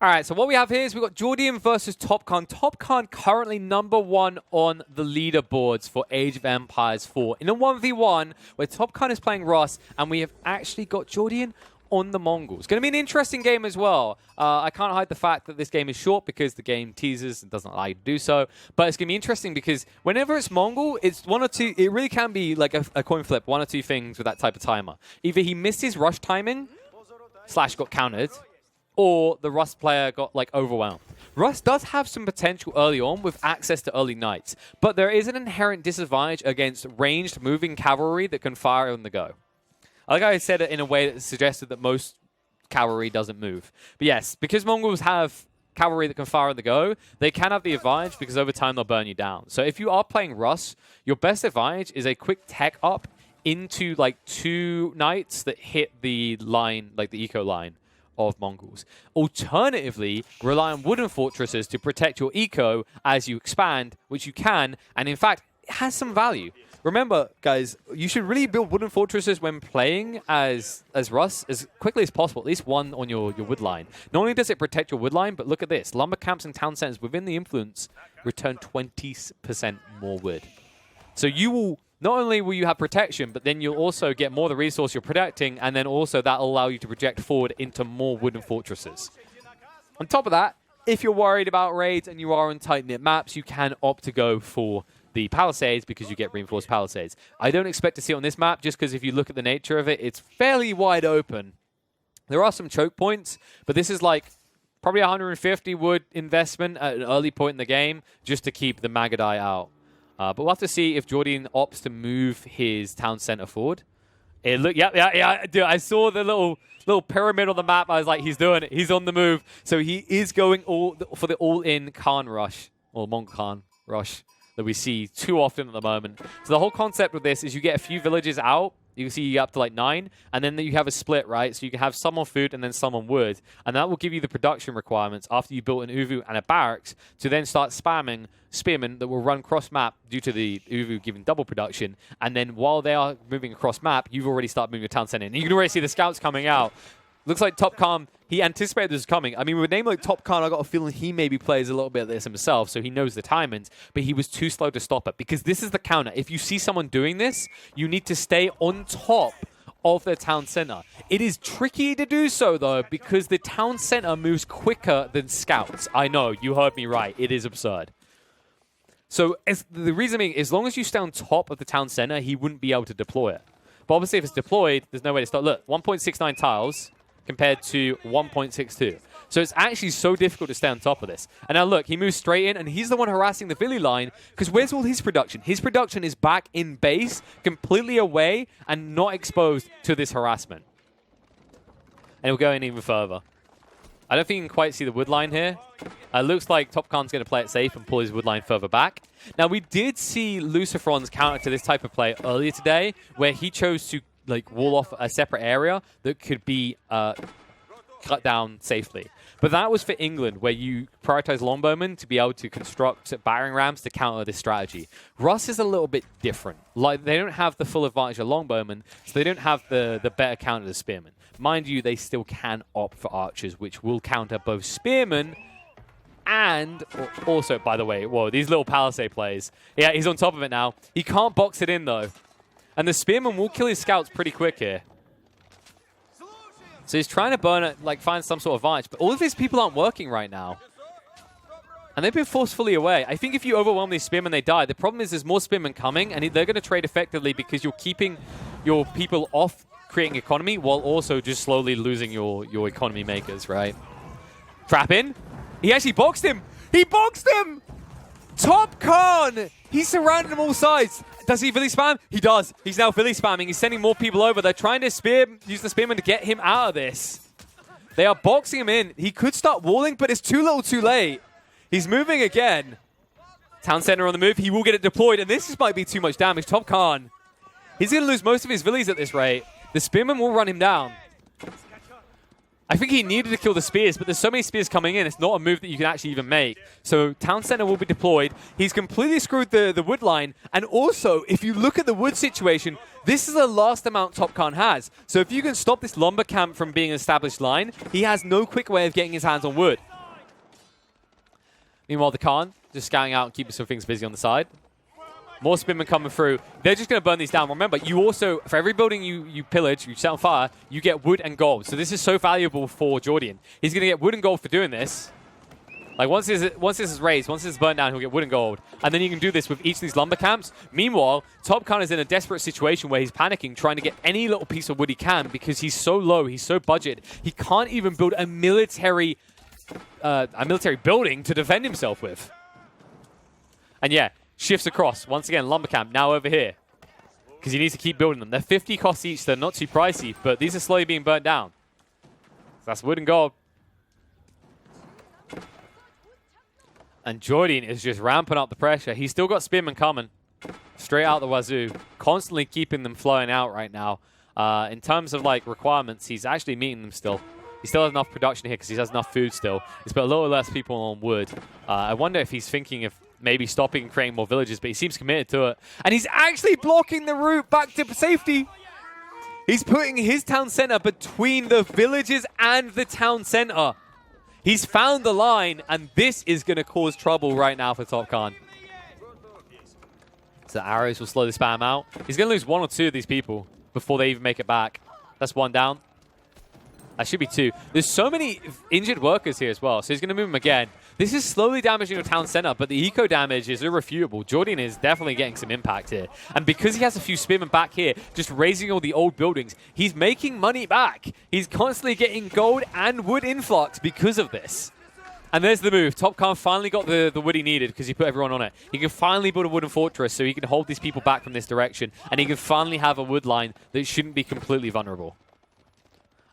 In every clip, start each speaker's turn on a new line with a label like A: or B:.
A: All right, so what we have here is we've got Jordian versus Topkan. Topkan currently #1 on the leaderboards for Age of Empires 4. In a 1v1, where Topkan is playing Russ, and we have actually got Jordian on the Mongols. It's going to be an interesting game as well. I can't hide the fact that this game is short because the game teases and doesn't allow you to do so. But it's going to be interesting because whenever it's Mongol, it's one or two. It really can be like a coin flip, one or two things with that type of timer. Either he missed his rush timing, / got countered, or the Rust player got like overwhelmed. Rust does have some potential early on with access to early knights, but there is an inherent disadvantage against ranged moving cavalry that can fire on the go. Like I said it in a way that suggested that most cavalry doesn't move. But yes, because Mongols have cavalry that can fire on the go, they can have the advantage because over time they'll burn you down. So if you are playing Rust, your best advantage is a quick tech up into like 2 knights that hit the line, like the eco line of Mongols. Alternatively, rely on wooden fortresses to protect your eco as you expand, which you can, and in fact, it has some value. Remember, guys, you should really build wooden fortresses when playing as Russ as quickly as possible, at least one on your wood line. Not only does it protect your wood line, but look at this. Lumber camps and town centers within the influence return 20% more wood. So you will not only will you have protection, but then you'll also get more of the resource you're protecting, and then also that'll allow you to project forward into more wooden fortresses. On top of that, if you're worried about raids and you are on tight-knit maps, you can opt to go for the palisades because you get reinforced palisades. I don't expect to see it on this map just because if you look at the nature of it, it's fairly wide open. There are some choke points, but this is like probably 150 wood investment at an early point in the game just to keep the Magadai out. But we'll have to see if Jordian opts to move his town center forward. Yeah. Dude, I saw the little pyramid on the map. I was like, he's doing it. He's on the move. So he is going for the all-in Khan rush, or Mongol Khan rush that we see too often at the moment. So the whole concept with this is you get a few villages out. You can see you up to like 9, and then you have a split, right? So you can have some on food and then some on wood, and that will give you the production requirements after you built an Uvu and a barracks to then start spamming spearmen that will run cross-map due to the Uvu giving double production, and then while they are moving across map, you've already started moving your town center in. And you can already see the scouts coming out. Looks like Topkan, he anticipated this coming. I mean, with a name like Topkan, I got a feeling he maybe plays a little bit of this himself, so he knows the timings, but he was too slow to stop it, because this is the counter. If you see someone doing this, you need to stay on top of the town center. It is tricky to do so, though, because the town center moves quicker than scouts. I know, you heard me right. It is absurd. So the reason being, as long as you stay on top of the town center, he wouldn't be able to deploy it. But obviously, if it's deployed, there's no way to start. Look, 1.69 tiles compared to 1.62. So it's actually so difficult to stay on top of this. And now look, he moves straight in, and he's the one harassing the Villi line, because where's all his production? His production is back in base, completely away, and not exposed to this harassment. And he'll go in even further. I don't think you can quite see the wood line here. Looks like Topkan's going to play it safe and pull his wood line further back. Now, we did see Lucifron's counter to this type of play earlier today, where he chose to wall off a separate area that could be cut down safely. But that was for England, where you prioritize longbowmen to be able to construct battering rams to counter this strategy. Russ is a little bit different. Like, they don't have the full advantage of longbowmen, so they don't have the better counter to spearmen. Mind you, they still can opt for archers, which will counter both spearmen and also, by the way, whoa, these little palisade plays. Yeah, he's on top of it now. He can't box it in, though. And the spearman will kill his scouts pretty quick here. So he's trying to burn it, find some sort of advantage. But all of these people aren't working right now. And they've been forcefully away. I think if you overwhelm these spearmen, they die. The problem is there's more spearmen coming, and they're going to trade effectively because you're keeping your people off creating economy while also just slowly losing your economy makers, right? Trap in. He actually boxed him. He boxed him! Topkan! He surrounded him all sides. Does he Villi spam? He does. He's now Villi spamming. He's sending more people over. They're trying to use the spearman to get him out of this. They are boxing him in. He could start walling, but it's too little too late. He's moving again. Town center on the move. He will get it deployed, and this might be too much damage. Topkan. He's going to lose most of his Villis at this rate. The spearman will run him down. I think he needed to kill the spears, but there's so many spears coming in, it's not a move that you can actually even make. So town center will be deployed. He's completely screwed the wood line. And also, if you look at the wood situation, this is the last amount Topkan has. So if you can stop this lumber camp from being an established line, he has no quick way of getting his hands on wood. Meanwhile, the Khan just scouting out and keeping some things busy on the side. More spearmen coming through. They're just going to burn these down. Remember, you also, for every building you pillage, you set on fire, you get wood and gold. So this is so valuable for Jordian. He's going to get wood and gold for doing this. Like, once this is raised, once this is burned down, he'll get wood and gold. And then you can do this with each of these lumber camps. Meanwhile, Top Khan is in a desperate situation where he's panicking, trying to get any little piece of wood he can because he's so low, he's so budget. He can't even build a military building to defend himself with. And yeah, shifts across. Once again, lumber camp now over here. Because he needs to keep building them. They're 50 costs each. They're not too pricey, but these are slowly being burnt down. So that's wood and gold. And Jordian is just ramping up the pressure. He's still got spearmen coming. Straight out the wazoo. Constantly keeping them flowing out right now. In terms of like requirements, he's actually meeting them still. He still has enough production here because he has enough food still. He's put a little less people on wood. I wonder if he's thinking of maybe stopping and creating more villages, but he seems committed to it. And he's actually blocking the route back to safety. He's putting his town center between the villages and the town center. He's found the line, and this is going to cause trouble right now for Top Khan. So arrows will slowly spam out. He's going to lose one or two of these people before they even make it back. That's one down. That should be two. There's so many injured workers here as well, so he's going to move them again. This is slowly damaging the town center, but the eco damage is irrefutable. Jordian is definitely getting some impact here. And because he has a few spearmen back here, just raising all the old buildings, he's making money back. He's constantly getting gold and wood influx because of this. And there's the move. Top Khan finally got the wood he needed because he put everyone on it. He can finally build a wooden fortress so he can hold these people back from this direction. And he can finally have a wood line that shouldn't be completely vulnerable.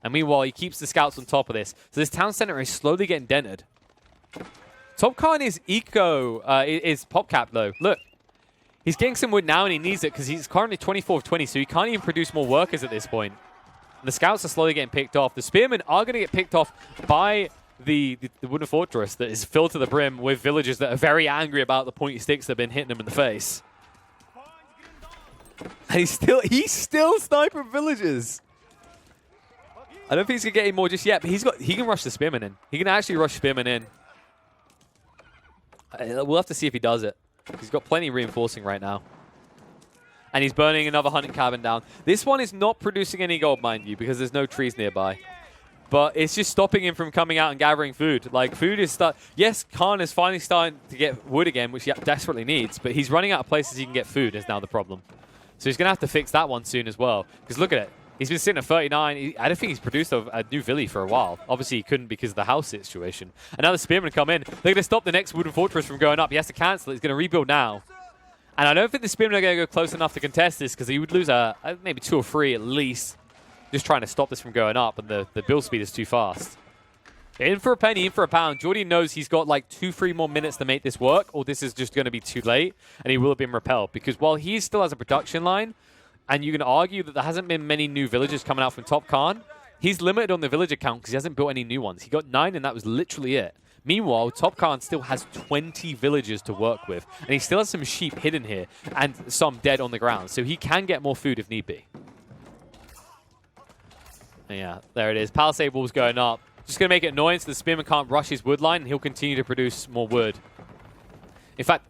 A: And meanwhile, he keeps the scouts on top of this. So this town center is slowly getting dented. Top Khan is pop cap though. Look, he's getting some wood now and he needs it because he's currently 24 of 20, so he can't even produce more workers at this point. And the scouts are slowly getting picked off. The spearmen are going to get picked off by the wooden fortress that is filled to the brim with villagers that are very angry about the pointy sticks that have been hitting them in the face. And he's still sniping villagers. I don't think he's going to get any more just yet, but he can rush the spearmen in. He can actually rush spearmen in. We'll have to see if he does it. He's got plenty reinforcing right now. And he's burning another hunting cabin down. This one is not producing any gold, mind you, because there's no trees nearby. But it's just stopping him from coming out and gathering food. Like, food is yes, Khan is finally starting to get wood again, which he desperately needs, but he's running out of places he can get food is now the problem. So he's going to have to fix that one soon as well. Because look at it. He's been sitting at 39. I don't think he's produced a new villi for a while. Obviously, he couldn't because of the house situation. And now the spearmen come in. They're going to stop the next wooden fortress from going up. He has to cancel it. He's going to rebuild now. And I don't think the spearmen are going to go close enough to contest this because he would lose maybe 2 or 3 at least just trying to stop this from going up. And the build speed is too fast. In for a penny, in for a pound. Jordian knows he's got like 2-3 more minutes to make this work, or this is just going to be too late. And he will have been repelled. Because while he still has a production line, and you can argue that there hasn't been many new villagers coming out from Top Khan, he's limited on the villager count because he hasn't built any new ones. He got 9 and that was literally it. Meanwhile, Top Khan still has 20 villagers to work with. And he still has some sheep hidden here and some dead on the ground. So he can get more food if need be. Yeah, there it is. Palisade walls going up. Just going to make it annoying so the spearman can't rush his wood line and he'll continue to produce more wood. In fact,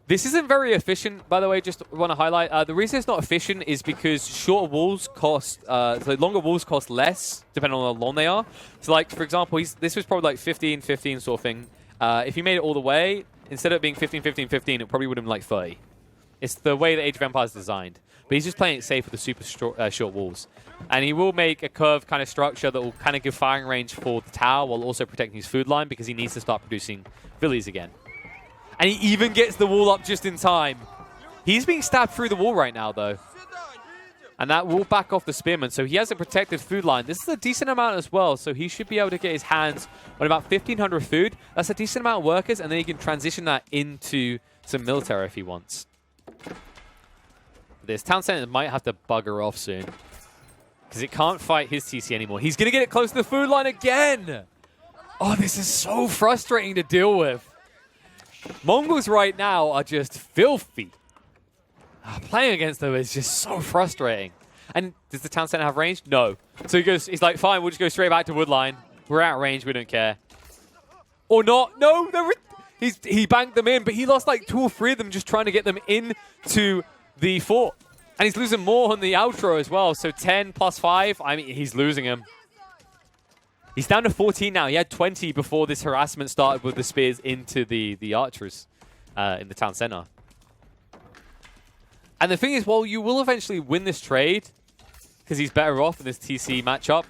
A: this isn't very efficient, by the way, just want to highlight. The reason it's not efficient is because shorter walls cost, so longer walls cost less, depending on how long they are. So, like, for example, this was probably like 15-15 sort of thing. If he made it all the way, instead of being 15-15-15, it probably would have been like 30. It's the way that Age of Empires is designed. But he's just playing it safe with the super short walls. And he will make a curved kind of structure that will kind of give firing range for the tower while also protecting his food line because he needs to start producing villies again. And he even gets the wall up just in time. He's being stabbed through the wall right now, though. And that will back off the spearman. So he has a protected food line. This is a decent amount as well. So he should be able to get his hands on about 1,500 food. That's a decent amount of workers. And then he can transition that into some military if he wants. This town center might have to bugger off soon. Because it can't fight his TC anymore. He's going to get it close to the food line again. Oh, this is so frustrating to deal with. Mongols right now are just filthy. Playing against them is just so frustrating. And does the town center have range? No. So he's like, fine, we'll just go straight back to woodline. We're out of range, we don't care. Or not. No, He banked them in, but he lost like 2 or 3 of them just trying to get them into the fort. And he's losing more on the outro as well. So 10 plus 5, I mean, he's losing him. He's down to 14 now. He had 20 before this harassment started with the spears into the archers in the town center. And the thing is, while you will eventually win this trade, because he's better off in this TC matchup,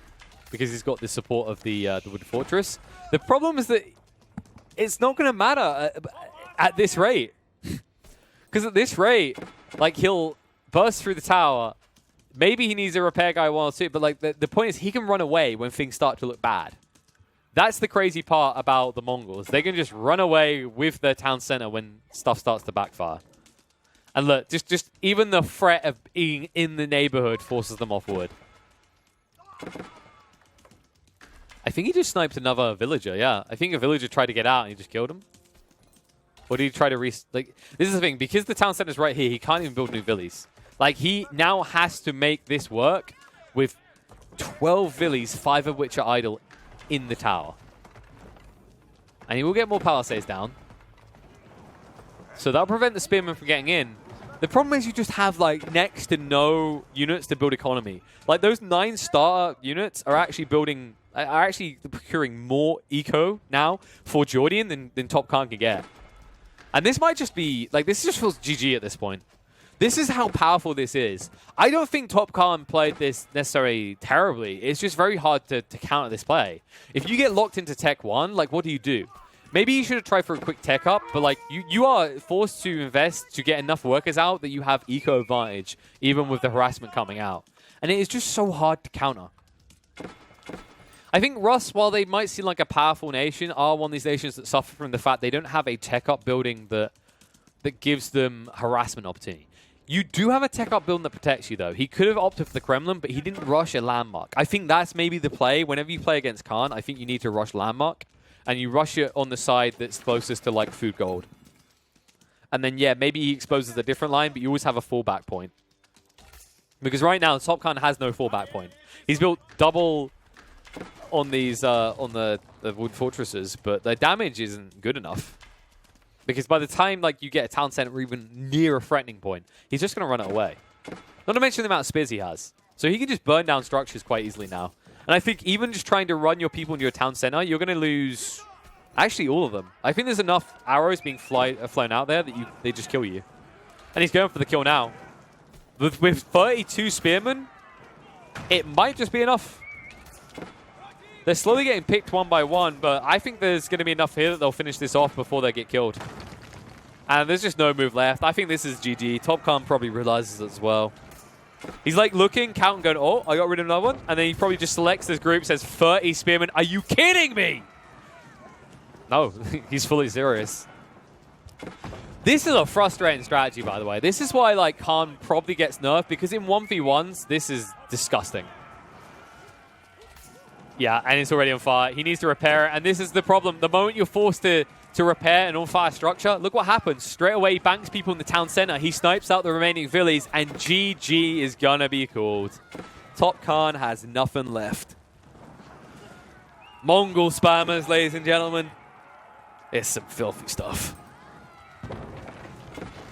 A: because he's got the support of the wood fortress, the problem is that it's not going to matter at this rate. Because at this rate, like, he'll burst through the tower. Maybe he needs a repair guy 1 or 2, but like the point is he can run away when things start to look bad. That's the crazy part about the Mongols. They can just run away with their town center when stuff starts to backfire. And look, just even the threat of being in the neighborhood forces them off wood. I think he just sniped another villager, yeah. I think a villager tried to get out and he just killed him. Or did he try to like, this is the thing, because the town center's right here, he can't even build new villies. Like, he now has to make this work with 12 villies, 5 of which are idle in the tower. And he will get more palisades down. So that'll prevent the spearmen from getting in. The problem is you just have, like, next to no units to build economy. Like, those 9 starter units are actually procuring more eco now for Jordian than Top Khan can get. And this might just be, like, this just feels GG at this point. This is how powerful this is. I don't think Top Khan played this necessarily terribly. It's just very hard to counter this play. If you get locked into Tech 1, like, what do? Maybe you should have tried for a quick tech up, but like you are forced to invest to get enough workers out that you have eco advantage, even with the harassment coming out. And it is just so hard to counter. I think Rus, while they might seem like a powerful nation, are one of these nations that suffer from the fact they don't have a tech up building that gives them harassment opportunity. You do have a tech up building that protects you, though. He could have opted for the Kremlin, but he didn't rush a landmark. I think that's maybe the play. Whenever you play against Khan, I think you need to rush landmark. And you rush it on the side that's closest to, like, food gold. And then, yeah, maybe he exposes a different line, but you always have a fallback point. Because right now, Top Khan has no fallback point. He's built double on these, on the wood fortresses, but the damage isn't good enough. Because by the time, like, you get a town center or even near a threatening point, he's just going to run it away. Not to mention the amount of spears he has. So he can just burn down structures quite easily now. And I think even just trying to run your people into your town center, you're going to lose actually all of them. I think there's enough arrows being flown out there that they just kill you. And he's going for the kill now. With 32 spearmen, it might just be enough. They're slowly getting picked one by one, but I think there's going to be enough here that they'll finish this off before they get killed. And there's just no move left. I think this is GG. Top Khan probably realizes it as well. He's like looking, counting, going, oh, I got rid of another one. And then he probably just selects this group, says 30 spearmen. Are you kidding me? No, he's fully serious. This is a frustrating strategy, by the way. This is why, like, Khan probably gets nerfed, because in 1v1s, this is disgusting. Yeah, and it's already on fire. He needs to repair it, and this is the problem. The moment you're forced to repair an on-fire structure, look what happens. Straight away, he banks people in the town center. He snipes out the remaining villies, and GG is gonna be called. Top Khan has nothing left. Mongol spammers, ladies and gentlemen. It's some filthy stuff.